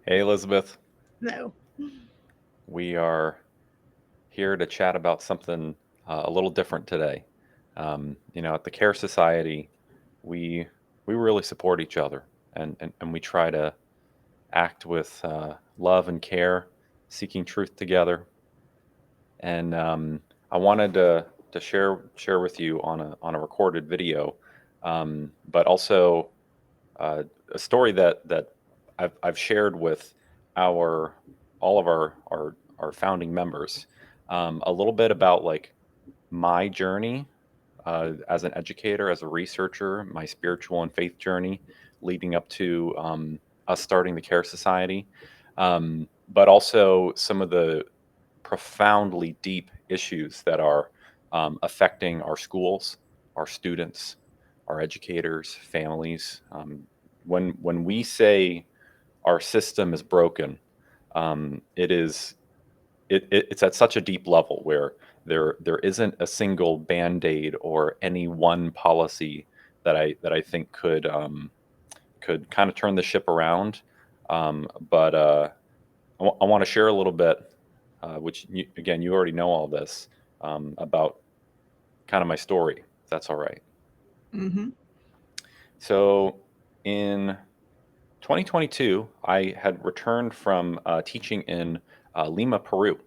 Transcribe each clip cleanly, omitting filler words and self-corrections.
Hey, Elizabeth. No. We are here to chat about something a little different today. At the Care Society, we we really support each other, and we try to act with love and care, seeking truth together. And I wanted to share with you on a recorded video, but also a story that I've shared with our all of our founding members, a little bit about like my journey as an educator, as a researcher, my spiritual and faith journey leading up to us starting the Care Society, but also some of the profoundly deep issues that are affecting our schools, our students, our educators, families. When we say our system is broken, it's at such a deep level where there isn't a single band-aid or any one policy that I think could kind of turn the ship around. But I want to share a little bit, which again you already know all this, about kind of my story. If that's all right. Mm-hmm. So in 2022, I had returned from teaching in Lima, Peru.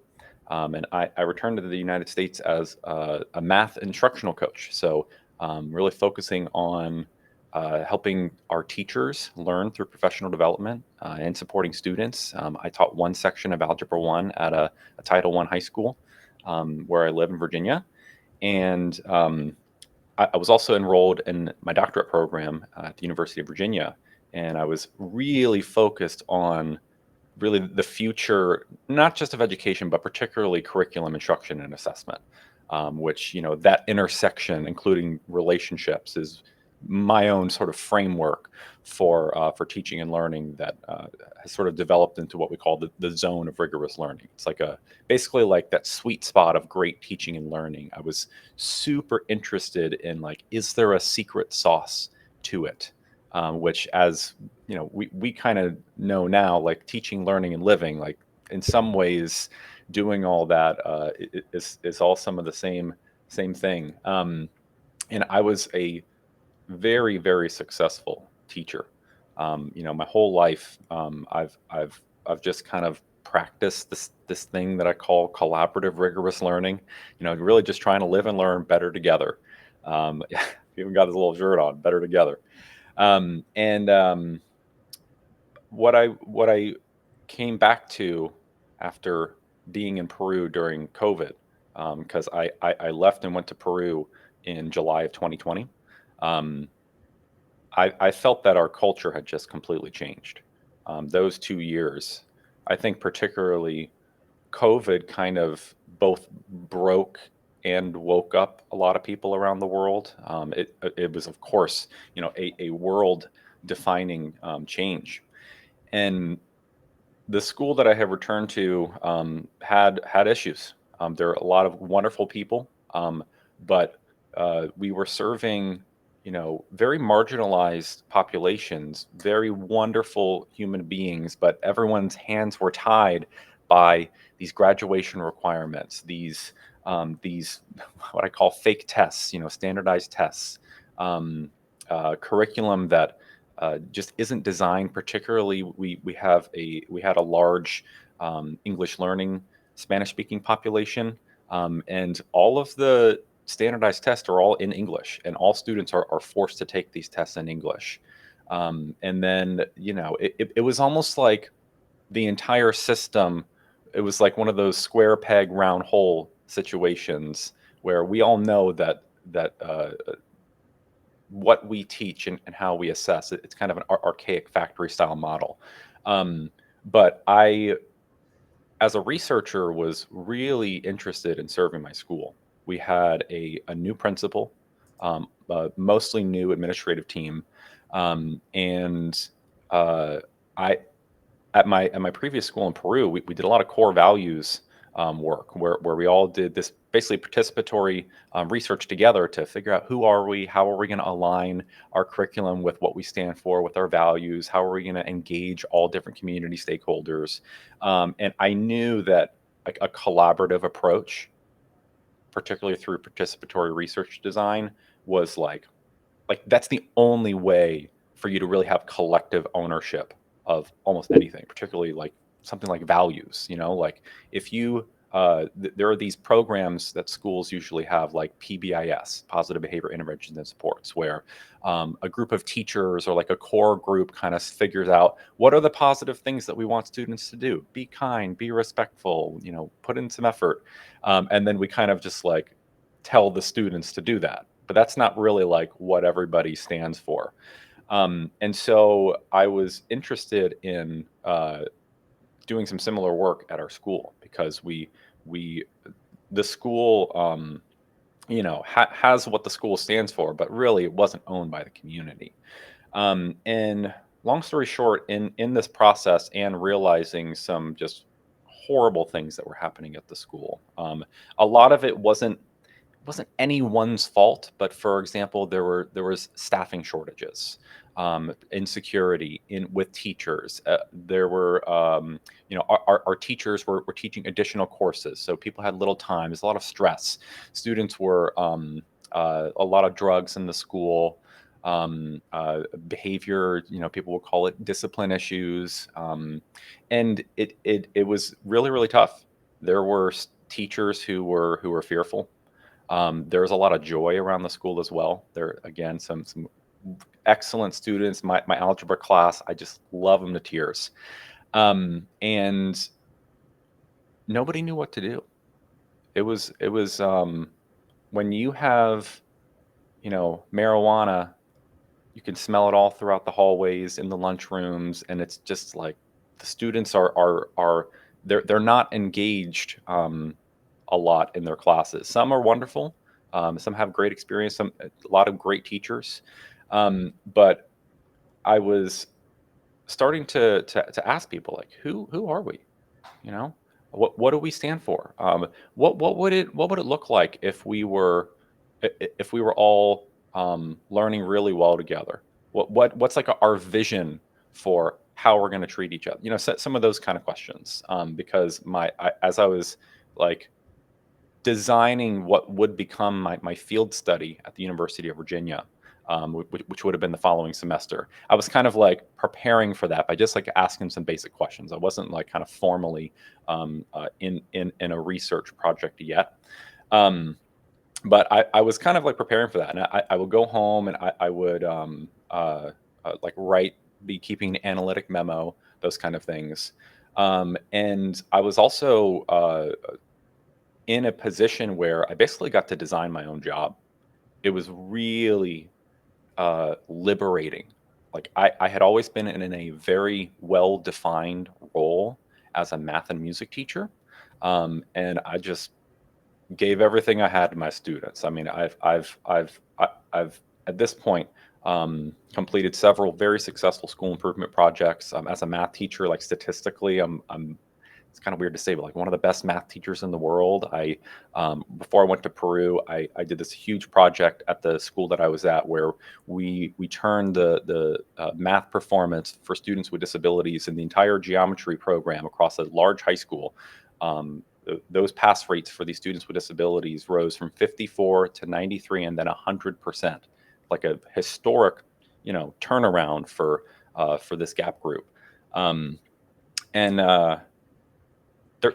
And I returned to the United States as a math instructional coach. So, really focusing on helping our teachers learn through professional development and supporting students. I taught one section of Algebra 1 at a Title 1 high school where I live in Virginia. And I was also enrolled in my doctorate program at the University of Virginia, and I was really focused on really the future, not just of education, but particularly curriculum instruction and assessment, which that intersection, including relationships, is my own sort of framework for teaching and learning that has sort of developed into what we call the zone of rigorous learning. It's like a basically like that sweet spot of great teaching and learning. I was super interested in like, is there a secret sauce to it? Which, as we kind of know now, like teaching, learning, and living, like in some ways, doing all that is all some of the same thing. And I was a very, very successful teacher. My whole life, I've just kind of practiced this thing that I call collaborative rigorous learning. Really just trying to live and learn better together. Even got his little shirt on, better together. And what I came back to after being in Peru during COVID, because I left and went to Peru in July of 2020. Um, I felt that our culture had just completely changed. Those 2 years, I think particularly COVID kind of both broke and woke up a lot of people around the world. It was, of course, a world defining change. And the school that I have returned to had issues. There are a lot of wonderful people, but we were serving, very marginalized populations, very wonderful human beings, but everyone's hands were tied by these graduation requirements, these what I call fake tests, standardized tests, um, curriculum that just isn't designed particularly. We had a large English learning Spanish speaking population, and all of the standardized tests are all in English, and all students are forced to take these tests in English. And then it was almost like the entire system. It was like one of those square peg round hole situations where we all know that what we teach and how we assess it. It's kind of an archaic factory style model. Um, but I, as a researcher, was really interested in serving my school. We had a new principal, a mostly new administrative team, and uh, I at my previous school in Peru, we did a lot of core values work, where we all did this basically participatory research together to figure out who are we, how are we going to align our curriculum with what we stand for, with our values, how are we going to engage all different community stakeholders. And I knew that like a collaborative approach, particularly through participatory research design, was like that's the only way for you to really have collective ownership of almost anything, particularly like something like values. Like if you there are these programs that schools usually have, like PBIS, positive behavior interventions and supports, where a group of teachers or like a core group kind of figures out what are the positive things that we want students to do: be kind, be respectful, put in some effort, and then we kind of just like tell the students to do that. But that's not really like what everybody stands for. And so I was interested in doing some similar work at our school, because we the school has what the school stands for, but really it wasn't owned by the community. And long story short, in this process and realizing some just horrible things that were happening at the school, a lot of it wasn't anyone's fault, but for example, there was staffing shortages, insecurity in with teachers. There were, our teachers were teaching additional courses, so people had little time. There's a lot of stress. Students were a lot of drugs in the school. Behavior, people would call it discipline issues, and it was really really tough. There were teachers who were fearful. There's a lot of joy around the school as well. There again, some excellent students. My algebra class, I just love them to tears. And nobody knew what to do. It was when you have marijuana, you can smell it all throughout the hallways, in the lunchrooms, and it's just like the students are they're not engaged a lot in their classes. Some are wonderful. Some have great experience. A lot of great teachers. But I was starting to ask people, like, who are we? You know, what do we stand for? What would it look like if we were if we were all learning really well together? What's like our vision for how we're going to treat each other? Some of those kind of questions. Because as I was like designing what would become my field study at the University of Virginia, which would have been the following semester. I was kind of like preparing for that by just like asking some basic questions. I wasn't like kind of formally in a research project yet. But I was kind of like preparing for that, and I would go home and I would like be keeping an analytic memo, those kind of things. And I was also in a position where I basically got to design my own job. It was really liberating. Like I had always been in a very well defined role as a math and music teacher, and I just gave everything I had to my students. I mean, I've at this point completed several very successful school improvement projects. As a math teacher, like statistically, I'm it's kind of weird to say, but like one of the best math teachers in the world. Before I went to Peru, I did this huge project at the school that I was at, where we turned the math performance for students with disabilities in the entire geometry program across a large high school. Those pass rates for these students with disabilities rose from 54 to 93, and then 100%, like a historic, turnaround for this gap group. And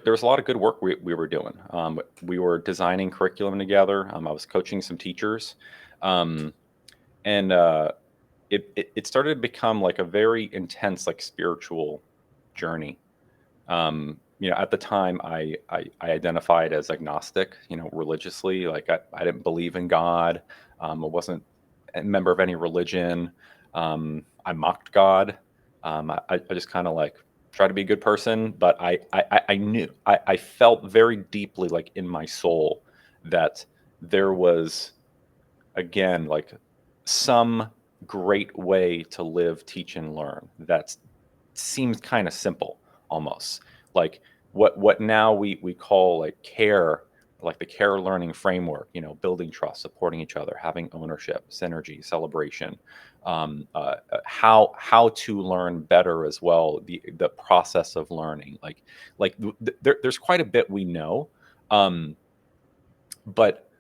there was a lot of good work we were doing. We were designing curriculum together. I was coaching some teachers, um, and it started to become like a very intense, like spiritual journey. At the time, I identified as agnostic, religiously. Like I didn't believe in God. I wasn't a member of any religion. I mocked God. I just kind of like try to be a good person, but I knew I felt very deeply, like in my soul, that there was, again, like some great way to live, teach, and learn that seems kind of simple, almost like what now we call like care, like the care learning framework, building trust, supporting each other, having ownership, synergy, celebration, how to learn better as well, the process of learning, there's quite a bit we know, um, but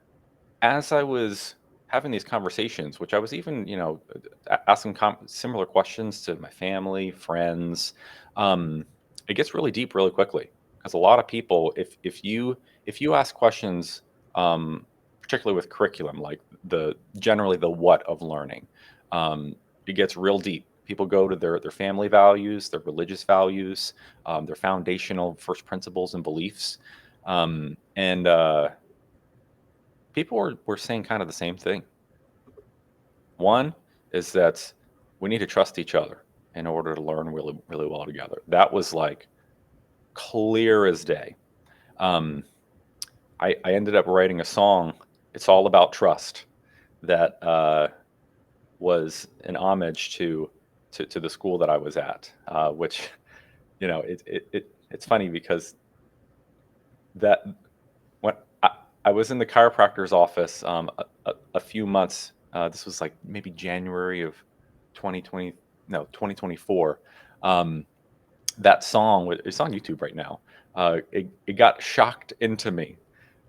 as I was having these conversations, which I was even, asking similar questions to my family, friends, um, it gets really deep really quickly. Because a lot of people, if you ask questions, um, particularly with curriculum, like generally the what of learning, it gets real deep. People go to their family values, their religious values, their foundational first principles and beliefs, and people were saying kind of the same thing. One is that we need to trust each other in order to learn really, really well together. That was like clear as day. Um, I ended up writing a song. It's all about trust. That was an homage to the school that I was at, which it's funny because that when I was in the chiropractor's office, a few months. This was like maybe January of 2020, no, 2024. Um, that song, it's on YouTube right now. It got shocked into me.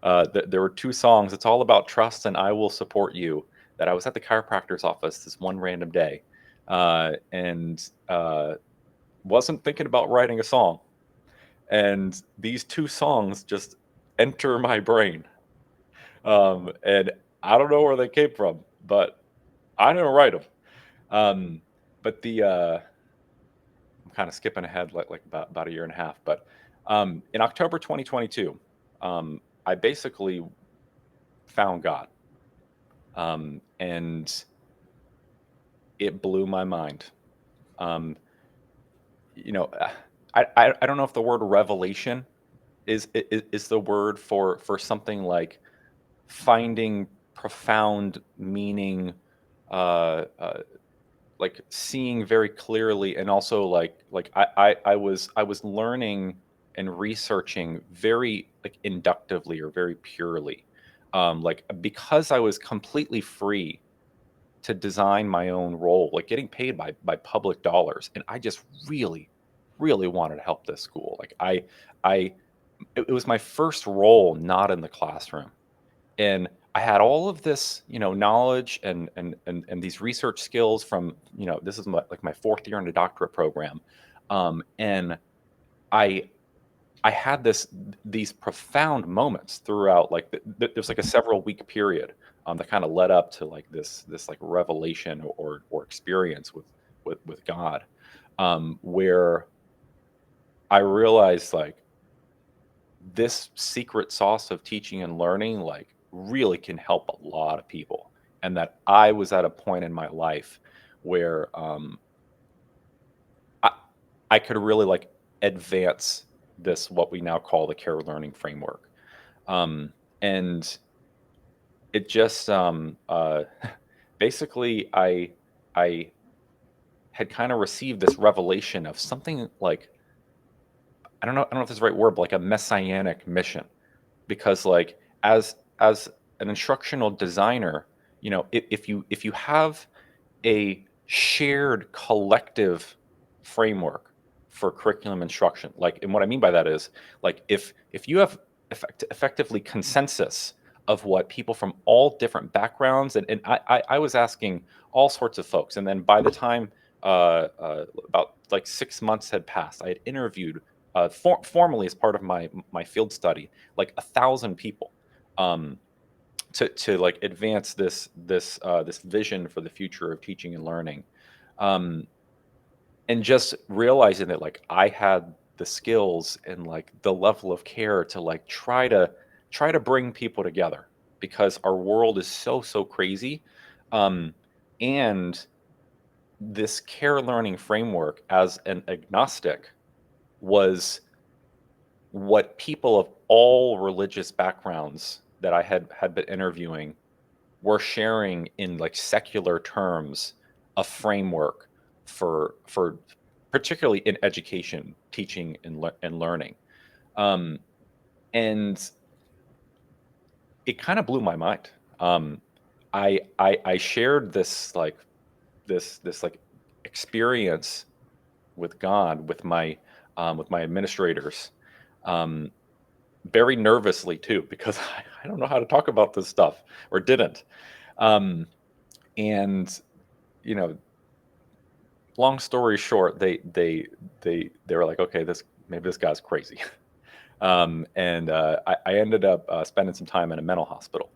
There were two songs. It's all about trust and I will support you. That I was at the chiropractor's office this one random day, and wasn't thinking about writing a song. And these two songs just enter my brain, and I don't know where they came from, but I didn't write them. Um, but I'm kind of skipping ahead like about a year and a half. But in October 2022, I basically found God, and it blew my mind. Um, you know, I don't know if the word revelation is the word for something like finding profound meaning, uh, like seeing very clearly, and also I was learning and researching very like inductively or very purely, like because I was completely free to design my own role, like getting paid by public dollars, and I just really really wanted to help this school. Like I it was my first role not in the classroom, and I had all of this, knowledge and these research skills from, this is like my fourth year in a doctorate program, and I I had these profound moments throughout, like there's like a several week period, that kind of led up to like this like revelation or experience with God, where I realized like this secret sauce of teaching and learning like really can help a lot of people, and that I was at a point in my life where I, I could really like advance this, what we now call the care learning framework, and it just basically I had kind of received this revelation of something like, I don't know if that's the right word, but like a messianic mission, because like as an instructional designer, if you have a shared collective framework for curriculum instruction, like, and what I mean by that is like if you have effectively consensus of what people from all different backgrounds, and I was asking all sorts of folks, and then by the time about like 6 months had passed, I had interviewed, formally as part of my field study, like 1,000 people, um, to like advance this vision for the future of teaching and learning, um, and just realizing that like I had the skills and like the level of care to like try to bring people together, because our world is so crazy, um, and this care learning framework as an agnostic was what people of all religious backgrounds that I had been interviewing were sharing in like secular terms, a framework for particularly in education, teaching and learning. Um, and it kind of blew my mind. I shared this like this like experience with God with my administrators, um, very nervously too, because I don't know how to talk about this stuff or didn't. Um, and you know, long story short, they were like, okay, this maybe this guy's crazy. And I ended up spending some time in a mental hospital,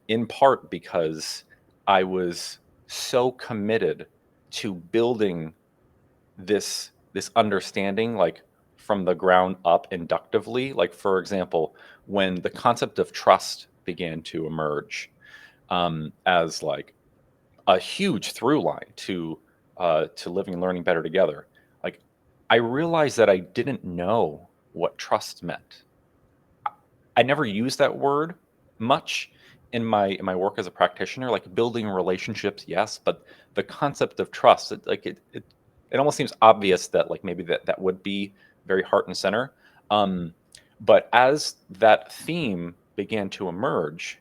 in part because I was so committed to building this understanding, like from the ground up inductively. Like for example, when the concept of trust began to emerge, as like a huge through line to living and learning better together, like I realized that I didn't know what trust meant. I never used that word much in my work as a practitioner, like building relationships, yes, but the concept of trust, it almost seems obvious that like maybe that would be very heart and center. Um, but as that theme began to emerge,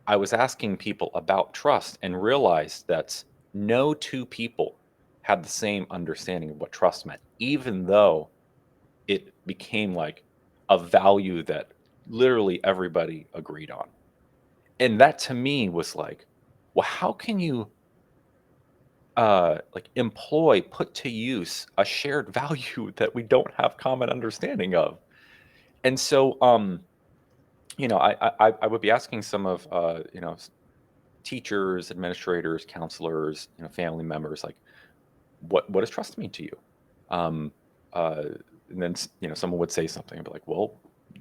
I was asking people about trust and realized that no two people had the same understanding of what trust meant, even though it became like a value that literally everybody agreed on. And that to me was like, well, how can you like employ, put to use a shared value that we don't have common understanding of? And so I would be asking some of teachers, administrators, counselors, family members, like, what does trust mean to you? Um, uh, and then someone would say something and be like, well,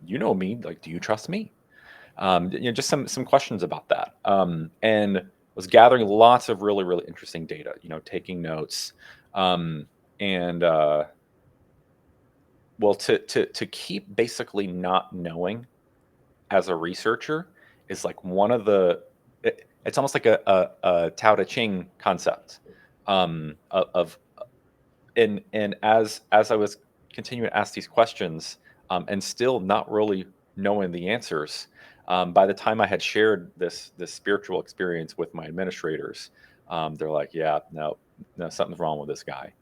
you know me, like, do you trust me? Just some questions about that. And was gathering lots of really really interesting data. Taking notes, um, and well, to keep basically not knowing as a researcher is like one of it's almost like a Tao Te Ching concept, of and as I was continuing to ask these questions, and still not really knowing the answers, by the time I had shared this spiritual experience with my administrators, they're like, "Yeah, no, no, something's wrong with this guy."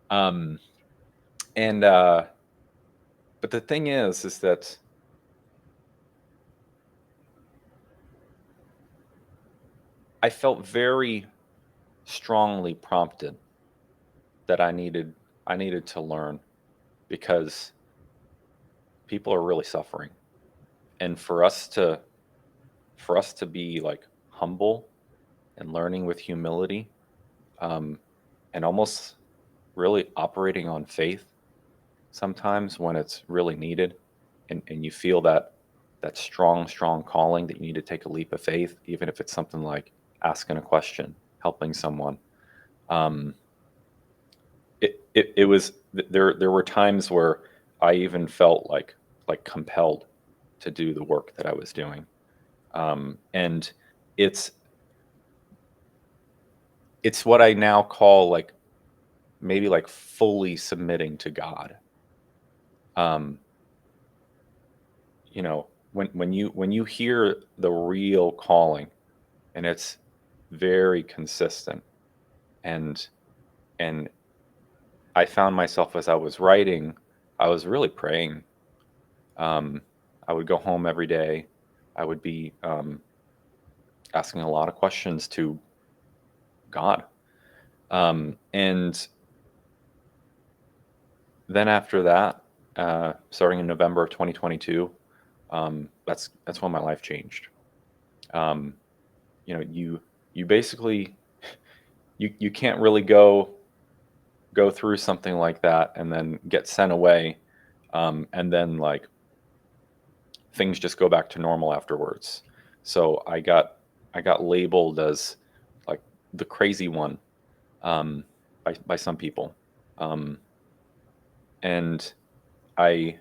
Um, and but the thing is that I felt very strongly prompted that I needed to learn, because people are really suffering, and for us to be like humble and learning with humility, um, and almost really operating on faith sometimes when it's really needed, and you feel that strong calling that you need to take a leap of faith, even if it's something like asking a question, helping someone. um, it was there were times where I even felt like compelled to do the work that I was doing, and it's it's what I now call like maybe like fully submitting to God. Um, when you hear the real calling, and it's very consistent, and and I found myself as I was writing, I was really praying. Um, I would go home every day. I would be asking a lot of questions to God. And then after that, starting in November of 2022, that's when my life changed. Um, you basically you can't really go through something like that and then get sent away, and then like things just go back to normal afterwards. So I got labeled as like the crazy one, by some people, um, and I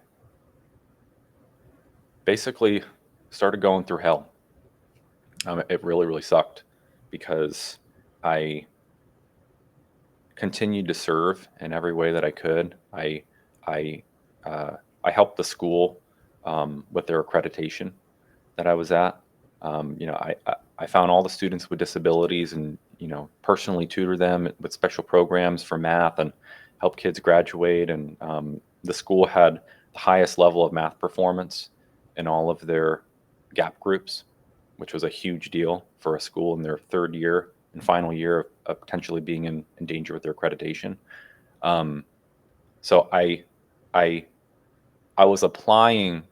basically started going through hell. It really really sucked, because I continued to serve in every way that I could. I I helped the school with their accreditation that I was at. I found all the students with disabilities and, personally tutor them with special programs for math and help kids graduate. And the school had the highest level of math performance in all of their gap groups, which was a huge deal for a school in their third year and final year of potentially being in danger with their accreditation. Um, so I I was applying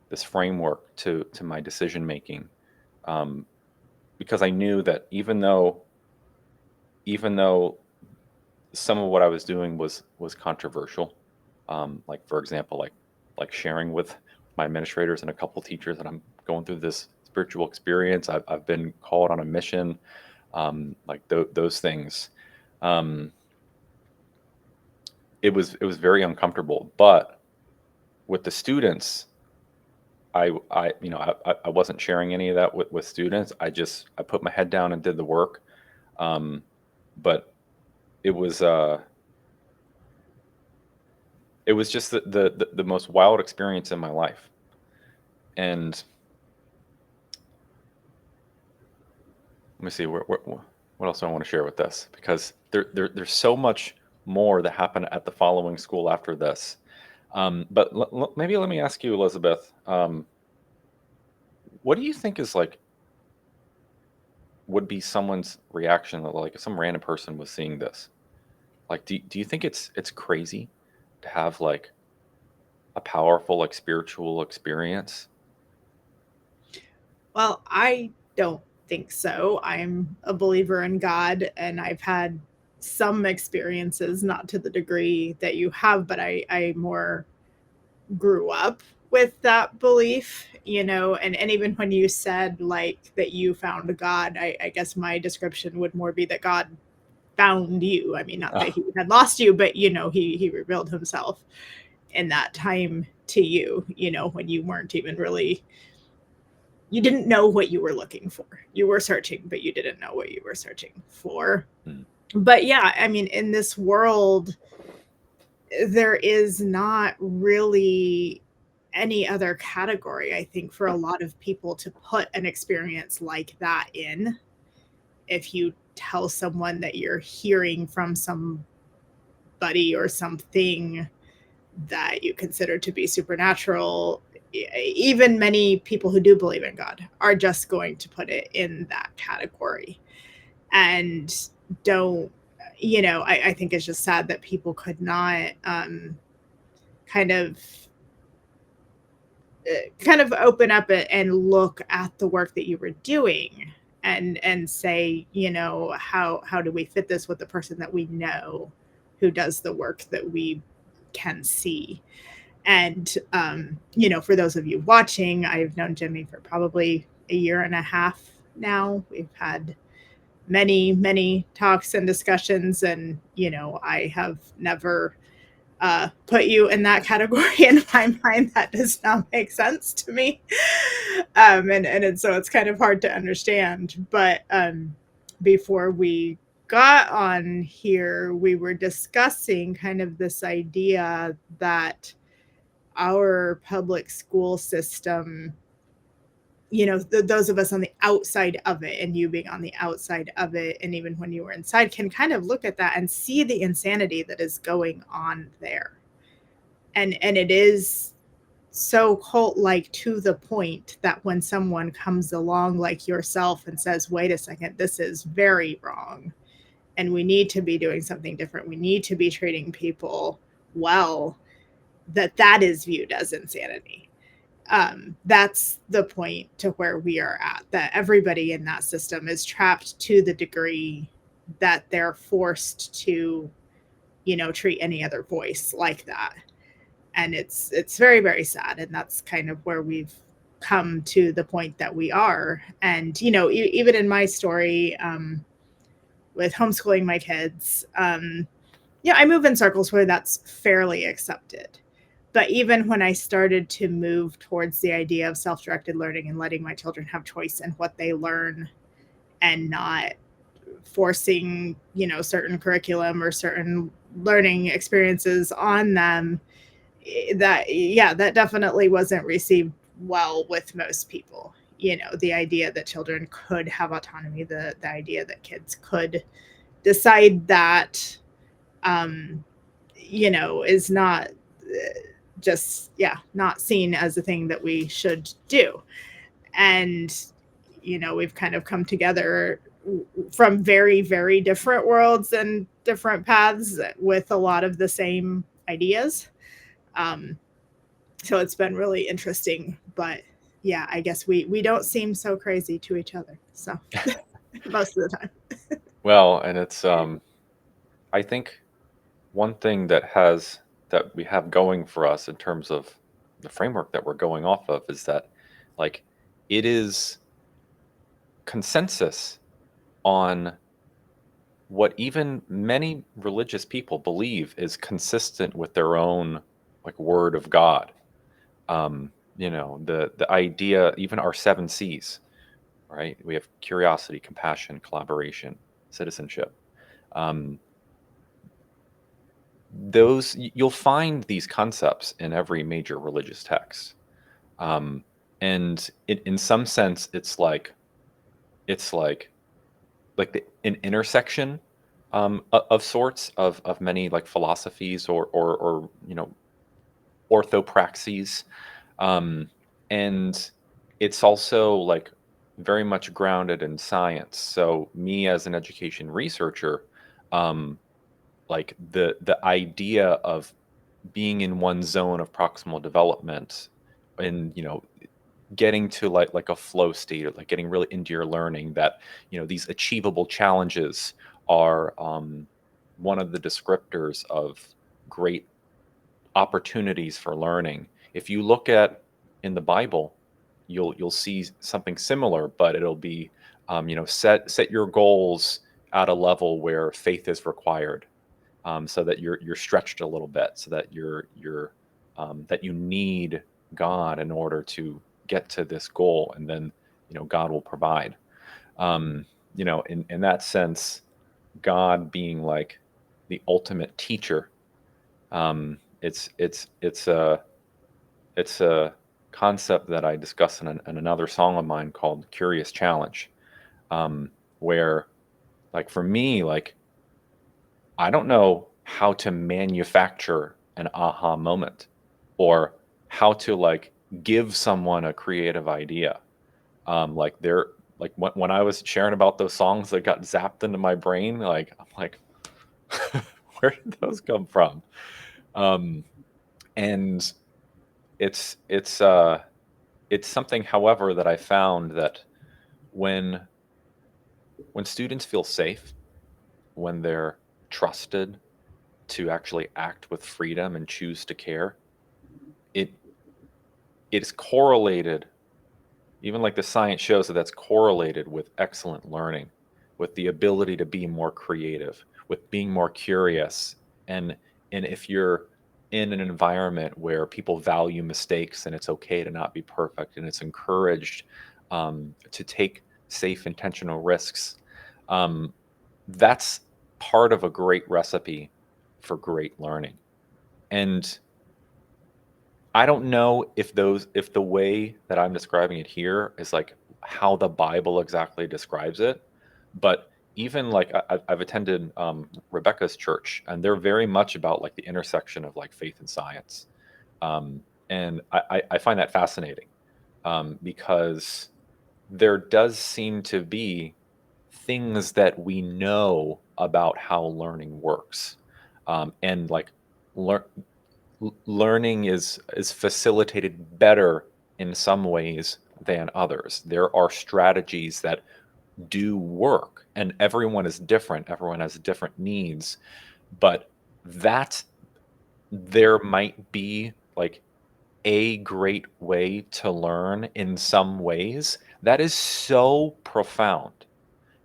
this framework to my decision making, um, because I knew that even though some of what I was doing was controversial, like for example, like sharing with my administrators and a couple teachers that I'm going through this spiritual experience. I've been called on a mission, like those things. Um, it was very uncomfortable, but with the students, I wasn't sharing any of that with students. I put my head down and did the work. Um, but it was uh, it was just the most wild experience in my life. And let me see what else do I want to share with this, because there's so much more that happened at the following school after this. But maybe let me ask you, Elizabeth, what do you think is like would be someone's reaction, like if some random person was seeing this? Like, do you think it's crazy to have like a powerful, like spiritual experience? Well, I don't think so. I'm a believer in God, and I've had some experiences, not to the degree that you have, but I more grew up with that belief, and even when you said like that you found God, I guess my description would more be that God found you. I mean, not that Oh, he had lost you, but he revealed himself in that time to you, when you weren't even really, you didn't know what you were looking for. You were searching, but you didn't know what you were searching for. mm, But yeah, I mean, in this world, there is not really any other category, I think, for a lot of people to put an experience like that in. If you tell someone that you're hearing from somebody or something that you consider to be supernatural, even many people who do believe in God are just going to put it in that category and don't, I think it's just sad that people could not kind of kind of open up and look at the work that you were doing and say, how do we fit this with the person that we know who does the work that we can see. And for those of you watching, I've known Jimmy for probably a year and a half now. We've had many talks and discussions, and I have never put you in that category in my mind. That does not make sense to me. So it's kind of hard to understand. But before we got on here, we were discussing kind of this idea that our public school system, those of us on the outside of it, and you being on the outside of it, and even when you were inside, can kind of look at that and see the insanity that is going on there. And it is so cult like, to the point that when someone comes along like yourself and says, wait a second, this is very wrong, and we need to be doing something different, we need to be treating people well, that is viewed as insanity. That's the point to where we are at, that everybody in that system is trapped to the degree that they're forced to, treat any other voice like that. And it's very, very sad. And that's kind of where we've come to the point that we are. And even in my story, with homeschooling my kids, yeah, I move in circles where that's fairly accepted. But even when I started to move towards the idea of self-directed learning and letting my children have choice in what they learn, and not forcing, certain curriculum or certain learning experiences on them, that definitely wasn't received well with most people. You know, the idea that children could have autonomy, the idea that kids could decide that, um, you know, is not just, yeah, not seen as a thing that we should do. And, you know, we've kind of come together from very, very different worlds and different paths with a lot of the same ideas. Um, so it's been really interesting. But yeah, I guess we don't seem so crazy to each other. So most of the time. Well, and it's I think one thing that we have going for us in terms of the framework that we're going off of is that like it is consensus on what even many religious people believe is consistent with their own like word of God. The idea, even our seven C's, right? We have curiosity, compassion, collaboration, citizenship. Um, you'll find these concepts in every major religious text, um, and in some sense, it's like an intersection of sorts of many like philosophies or orthopraxies, um, and it's also like very much grounded in science. So me as an education researcher, um, like the idea of being in one zone of proximal development and getting to like a flow state, or like getting really into your learning, that these achievable challenges are one of the descriptors of great opportunities for learning. If you look at in the Bible, you'll see something similar, but it'll be set your goals at a level where faith is required, so that you're stretched a little bit, so that that you need God in order to get to this goal, and then God will provide. In that sense, God being like the ultimate teacher. It's a concept that I discuss in another song of mine called "Curious Challenge," where like for me, like I don't know how to manufacture an aha moment, or how to like give someone a creative idea. Like they're like when I was sharing about those songs that got zapped into my brain, like I'm like, where did those come from? Um, and it's it's uh it's something, however, that I found that when students feel safe, when they're trusted to actually act with freedom and choose to care, it it is correlated, even like the science shows that that's correlated with excellent learning, with the ability to be more creative, with being more curious. And if you're in an environment where people value mistakes and it's okay to not be perfect, and it's encouraged to take safe, intentional risks, um, that's part of a great recipe for great learning. And I don't know if the way that I'm describing it here is like how the Bible exactly describes it, but even like I've attended Rebecca's church, and they're very much about like the intersection of like faith and science, um, and I find that fascinating, because there does seem to be things that we know about how learning works, and like learn learning is facilitated better in some ways than others. There are strategies that do work, and everyone is different. Everyone has different needs, but that there might be like a great way to learn in some ways that is so profound.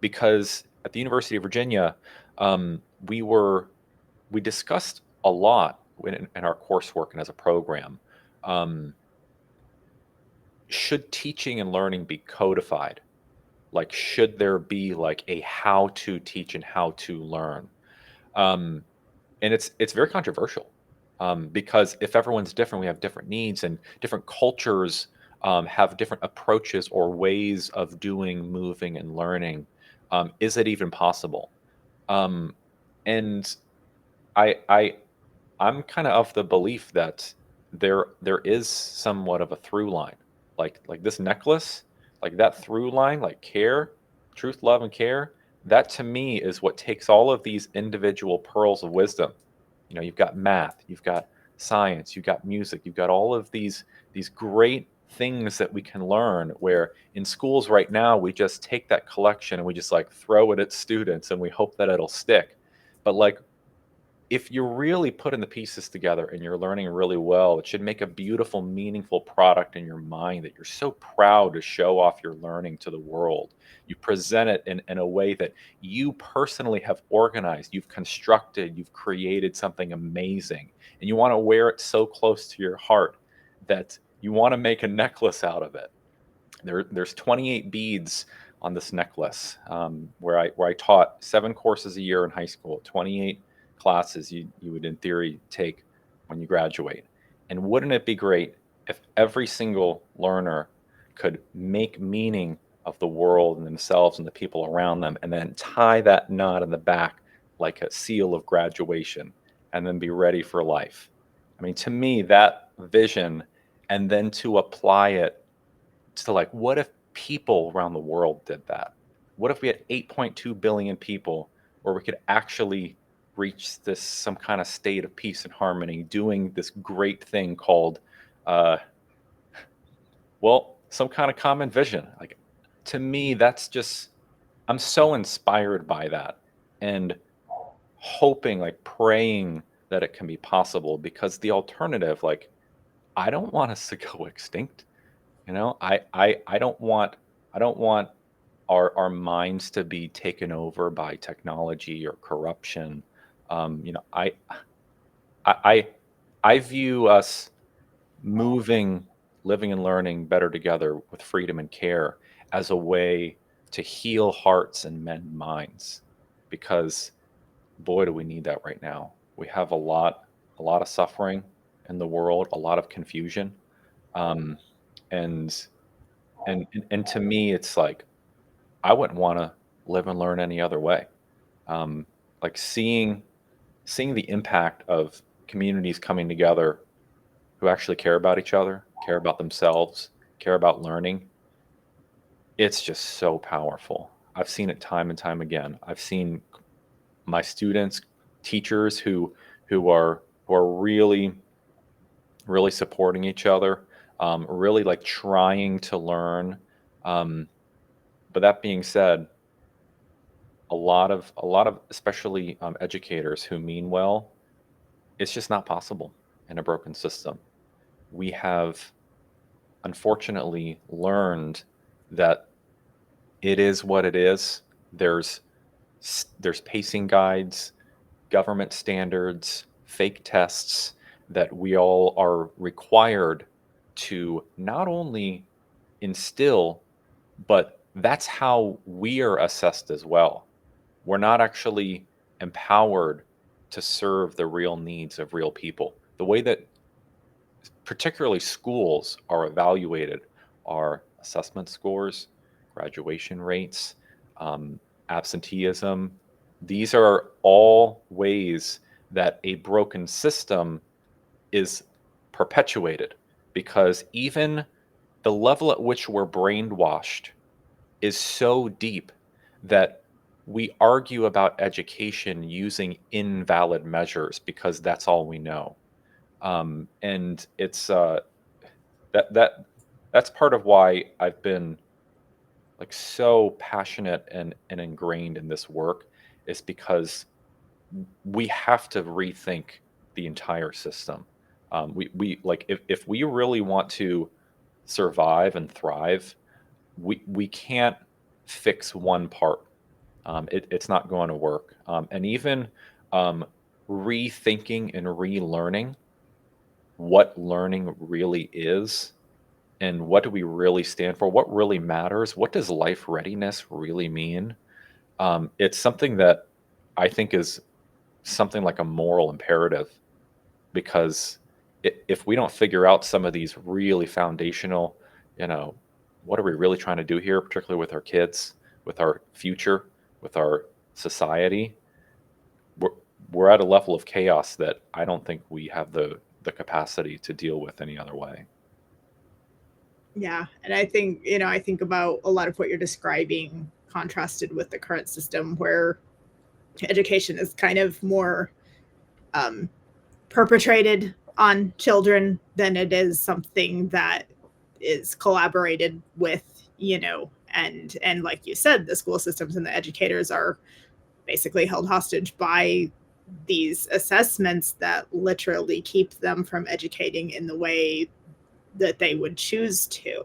Because at the University of Virginia, um, we were we discussed a lot in our coursework and as a program. Um, should teaching and learning be codified? Like, should there be like a how to teach and how to learn? Um, and it's very controversial. Because if everyone's different, we have different needs, and different cultures have different approaches or ways of doing, moving, and learning. Is it even possible? Um, and I, I, I'm kind of the belief that there is somewhat of a through line, like this necklace, like that through line, like care, truth, love, and care. That to me is what takes all of these individual pearls of wisdom. You've got math, you've got science, you've got music, you've got all of these great things that we can learn. Where in schools right now, we just take that collection and we just like throw it at students and we hope that it'll stick. But like if you're really putting the pieces together and you're learning really well, it should make a beautiful, meaningful product in your mind that you're so proud to show off your learning to the world. You present it in a way that you personally have organized, you've constructed, you've created something amazing, and you want to wear it so close to your heart that you want to make a necklace out of it. There's 28 beads on this necklace, where I taught 7 courses a year in high school, 28 classes you would in theory take when you graduate. And wouldn't it be great if every single learner could make meaning of the world and themselves and the people around them, and then tie that knot in the back like a seal of graduation, and then be ready for life? I mean, to me, that vision, and then to apply it to, like, what if people around the world did that? What if we had 8.2 billion people, where we could actually reach this some kind of state of peace and harmony, doing this great thing called, uh, well, some kind of common vision? Like, to me, that's just, I'm so inspired by that, and hoping, like praying that it can be possible, because the alternative, like, I don't want us to go extinct. I don't want our minds to be taken over by technology or corruption. Um, you know, I I I I view us moving, living, and learning better together with freedom and care as a way to heal hearts and mend minds, because boy, do we need that right now. We have a lot of suffering in the world, a lot of confusion, um, and and to me, it's like I wouldn't want to live and learn any other way. Um, like seeing the impact of communities coming together who actually care about each other, care about themselves, care about learning. It's just so powerful. I've seen it time and time again. I've seen my students, teachers who are really supporting each other, really like trying to learn. Um, but that being said, a lot of especially educators who mean well, it's just not possible in a broken system. We have unfortunately learned that it is what it is. There's pacing guides, government standards, fake tests that we all are required to not only instill, but that's how we are assessed as well. We're not actually empowered to serve the real needs of real people. The way that particularly schools are evaluated are assessment scores, graduation rates, um, absenteeism. These are all ways that a broken system is perpetuated, because even the level at which we're brainwashed is so deep that we argue about education using invalid measures because that's all we know. And it's that that that's part of why I've been like so passionate and ingrained in this work, is because we have to rethink the entire system. We like, if we really want to survive and thrive, we can't fix one part. It's not going to work. And even um, rethinking and relearning what learning really is, and what do we really stand for, what really matters, what does life readiness really mean. It's something that I think is something like a moral imperative because if we don't figure out some of these really foundational, you know, what are we really trying to do here, particularly with our kids, with our future, with our society, we're, we're at a level of chaos that I don't think we have the capacity to deal with any other way. Yeah, and I think, I think about a lot of what you're describing contrasted with the current system where education is kind of more um, perpetrated on children than it is something that is collaborated with, and like you said, the school systems and the educators are basically held hostage by these assessments that literally keep them from educating in the way that they would choose to.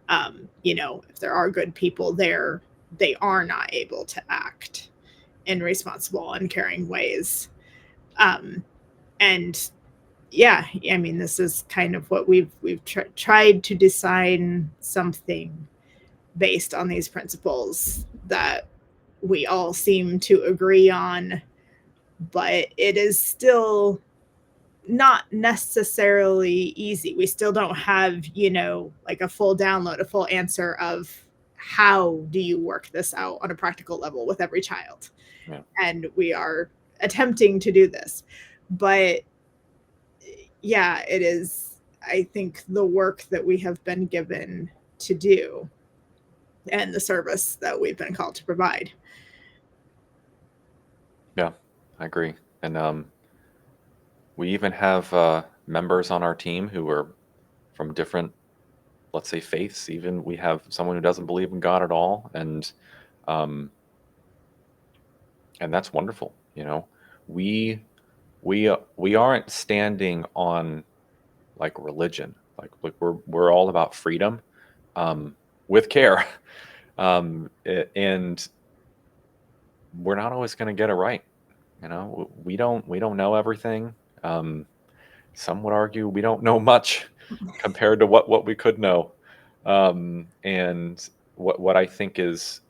If there are good people there, they are not able to act in responsible and caring ways. Um, and yeah, I mean, this is kind of what we've tried to design something based on these principles that we all seem to agree on, but it is still not necessarily easy. We still don't have, like a full download, a full answer of how do you work this out on a practical level with every child. Yeah. And we are attempting to do this. But yeah, it is, I think, the work that we have been given to do and the service that we've been called to provide. Yeah, I agree. And we even have members on our team who are from different, let's say, faiths. Even we have someone who doesn't believe in God at all, um, and that's wonderful. We we aren't standing on like religion. Like we're all about freedom, um, with care, and we're not always going to get it right. We don't know everything. Um, some would argue we don't know much compared to what we could know. And what I think is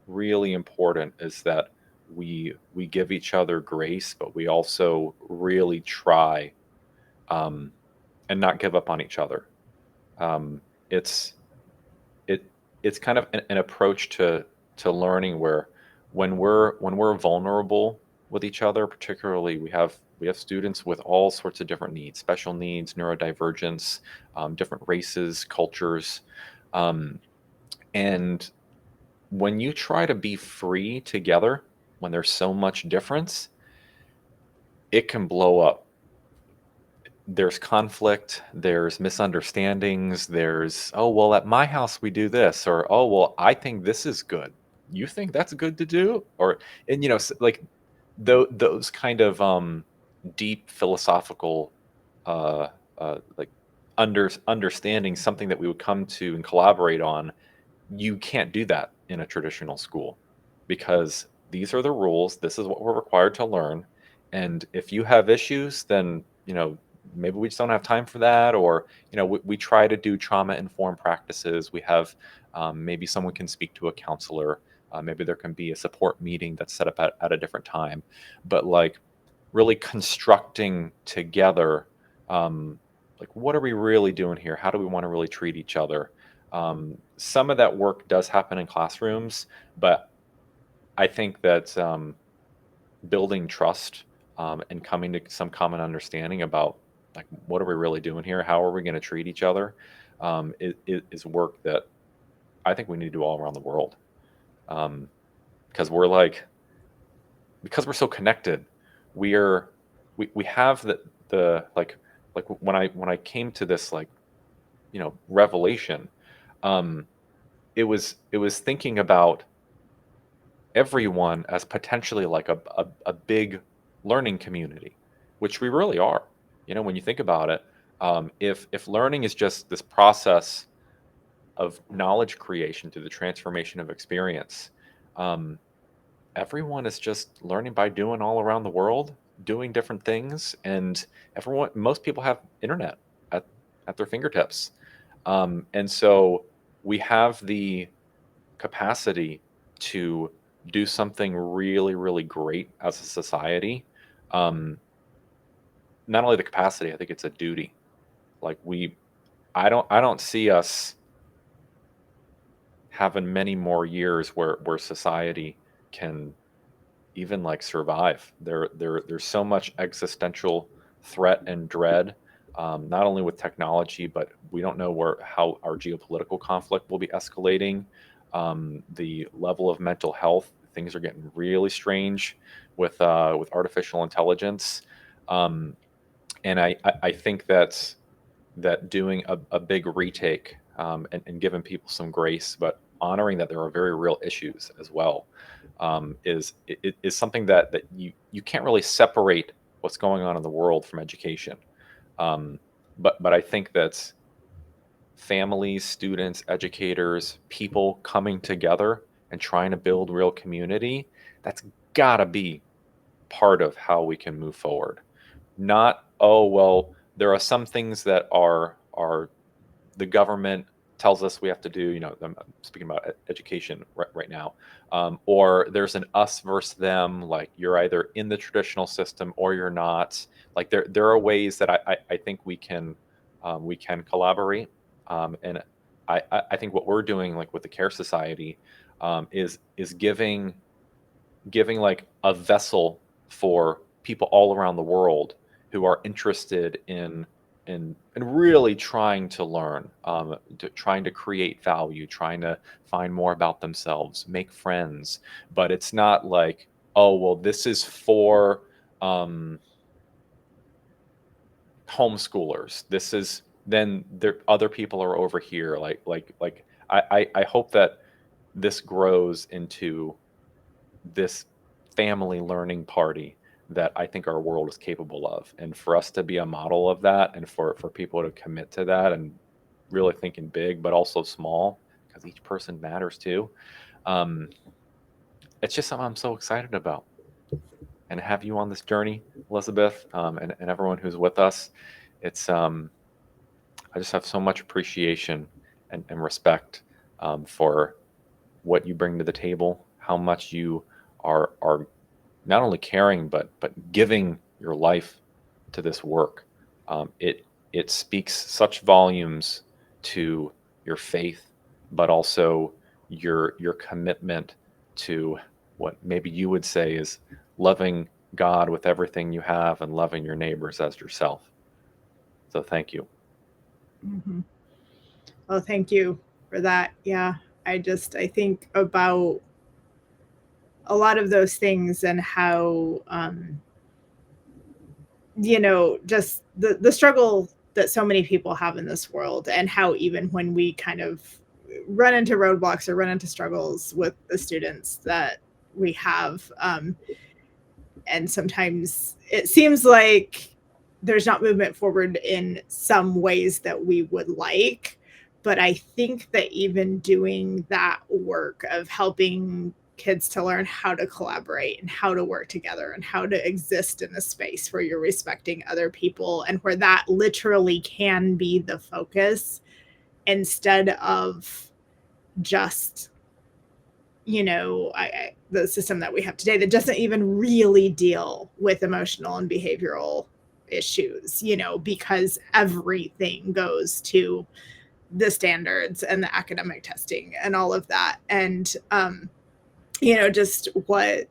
really important is that we give each other grace, but we also really try, um, and not give up on each other. Um, it's it it's kind of an approach to learning where when we're vulnerable with each other, particularly we have students with all sorts of different needs, special needs, neurodivergence, different races, cultures, um, and when you try to be free together when there's so much difference, it can blow up. There's conflict, there's misunderstandings, there's, oh, well, at my house we do this, or, oh, well, I think this is good. You think that's good to do? Or, and, like those kind of deep philosophical, uh, like understanding something that we would come to and collaborate on. You can't do that in a traditional school because these are the rules. This is what we're required to learn. And if you have issues, then, maybe we just don't have time for that. Or, we try to do trauma informed practices. We have, maybe someone can speak to a counselor. Maybe there can be a support meeting that's set up at a different time. But like really constructing together, like, what are we really doing here? How do we want to really treat each other? Some of that work does happen in classrooms, but I think that building trust, and coming to some common understanding about like what are we really doing here? How are we going to treat each other? Is work that I think we need to do all around the world, um, because we're so connected. We have the like when I came to this, like, revelation, um, it was thinking about everyone as potentially like a big learning community, which we really are. When you think about it, if learning is just this process of knowledge creation through the transformation of experience, um, everyone is just learning by doing all around the world, doing different things, and most people have internet at their fingertips, and so we have the capacity to do something really, really great as a society, um, not only the capacity, I think it's a duty. Like I don't see us having many more years where society can even like survive. There's so much existential threat and dread, not only with technology, but we don't know how our geopolitical conflict will be escalating. The level of mental health, things are getting really strange with artificial intelligence, um, and I think that doing a big retake, and giving people some grace, but honoring that there are very real issues as well, is something that you can't really separate what's going on in the world from education. Um, but I think that families, students, educators, people coming together and trying to build real community, that's gotta be part of how we can move forward. Not, oh well, there are some things that are the government tells us we have to do. I'm speaking about education right now, or there's an us versus them. Like you're either in the traditional system or you're not. Like there are ways that I think we can collaborate, and I think what we're doing, like with the Care Society, is giving like a vessel for people all around the world who are interested in really trying to learn, trying to create value, trying to find more about themselves, make friends. But it's not like, oh well, this is for um, homeschoolers. This is then there other people are over here. Like I hope that this grows into this family learning party that I think our world is capable of. And for us to be a model of that, and for people to commit to that and really thinking big, but also small, because each person matters too. Um, it's just something I'm so excited about. And have you on this journey, Elizabeth, and everyone who's with us. It's I just have so much appreciation and respect, for what you bring to the table, how much you are not only caring but giving your life to this work. It speaks such volumes to your faith, but also your commitment to what maybe you would say is loving God with everything you have and loving your neighbors as yourself. So thank you. Mhm. Well, thank you for that. Yeah, I think about a lot of those things and how just the struggle that so many people have in this world, and how even when we kind of run into roadblocks or run into struggles with the students that we have, and sometimes it seems like there's not movement forward in some ways that we would like. But I think that even doing that work of helping kids to learn how to collaborate and how to work together and how to exist in a space where you're respecting other people and where that literally can be the focus, instead of just the system that we have today that doesn't even really deal with emotional and behavioral issues, because everything goes to the standards and the academic testing and all of that. And, just what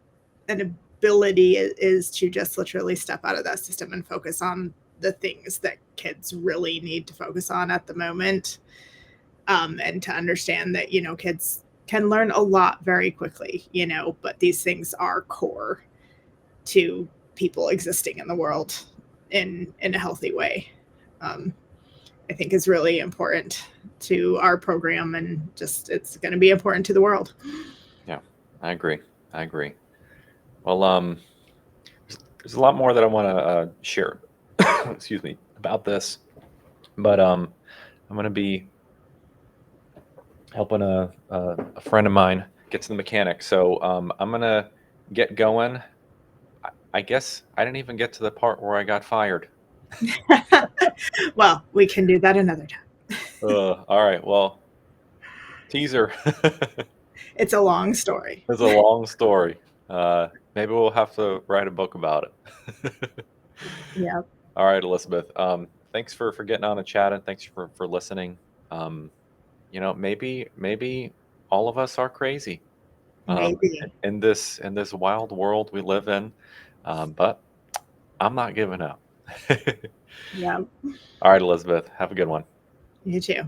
an ability is to just literally step out of that system and focus on the things that kids really need to focus on at the moment, and to understand that kids can learn a lot very quickly, but these things are core to people existing in the world in a healthy way. um, I think is really important to our program, and just it's going to be important to the world. Yeah, I agree. I agree. Well, there's a lot more that I want to share. Excuse me, about this, but I'm going to be helping a friend of mine get to the mechanic. So I'm going to get going. I guess I didn't even get to the part where I got fired. Well, we can do that another time. All right. Well, teaser. It's a long story. It's a long story. Maybe we'll have to write a book about it. Yeah. All right, Elizabeth. Thanks for getting on and chatting. Thanks for listening. Um, maybe all of us are crazy um, Maybe. in this wild world we live in, but I'm not giving up. Yeah. All right, Elizabeth. Have a good one. You too.